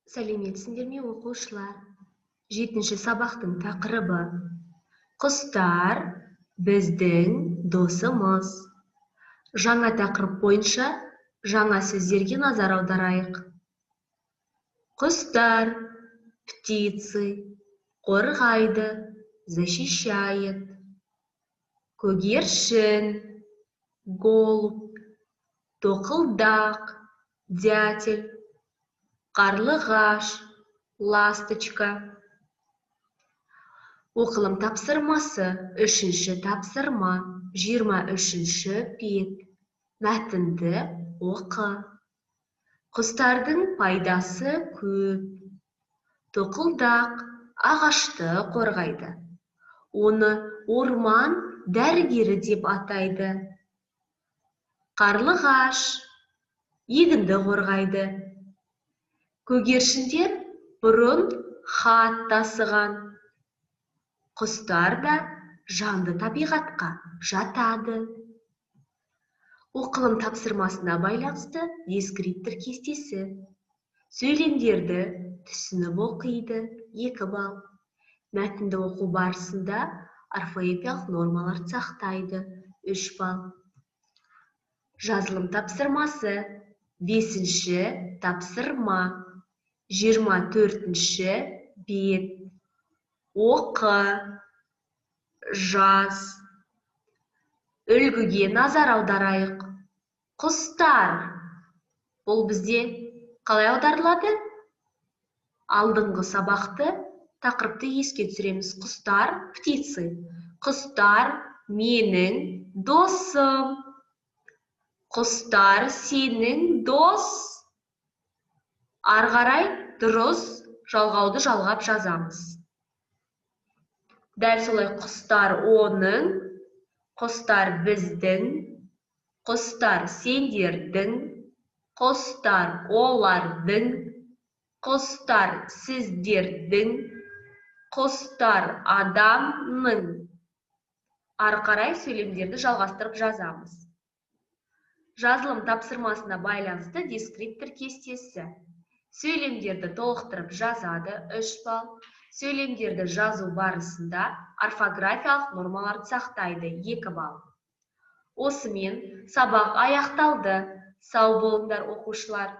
Сәлеметсіңдер ме оқушылар? 7-ші сабақтың тақырыбы. Құстар біздің досымыз. Жаңа тақырып бойынша жаңа сөздерге назар аударайық. Құстар, птицы, қорғайды, защищает. Көгершін, голубь, тоқылдақ, дятел. Қарлығаш, ласточка. Оқылым тапсырмасы, 3-ші тапсырма, 23-ші бет. Мәтінді оқы. Құстардың пайдасы көп. Тоқылдақ ағашты қорғайды. Оны орман дәрігері деп атайды. Қарлығаш егінді қорғайды. Көгершіндер бұрын хат тасыған. Құстар да жанды табиғатқа жатады. Оқылым тапсырмасына байланысты дескриптор кестесі. Сөйлемдерді түсініп оқиды, 2 балл. Мәтінді оқу барысында орфоэпиялық нормаларды сақтайды, 3 балл. Жазылым тапсырмасы, 5-ші тапсырма. 24-ші бет. Оқы, жаз. Үлгіге назар аударайық. Құстар. Бұл бізде қалай аударылады? Алдыңғы сабақты тақырыпты еске түсіреміз. Құстар, птицы. Құстар менің досым. Құстар сенің дос. Арғарай дұрыс жалғауды жалғап жазамыз. Дәл солай құстар оның, құстар біздің, құстар сендердің, құстар олардың, құстар сіздердің, құстар адамның. Арқарай сөйлемдерді жалғастырып жазамыз. Жазылым тапсырмасына байланысты дескриптор кестесі. Сөйлемдерді толықтырып жазады, 3 балл. Сөйлемдерді жазу барысында орфографиялық нормаларды сақтайды, 2 балл. Осымен сабақ аяқталды. Сау болыңдар оқушылар.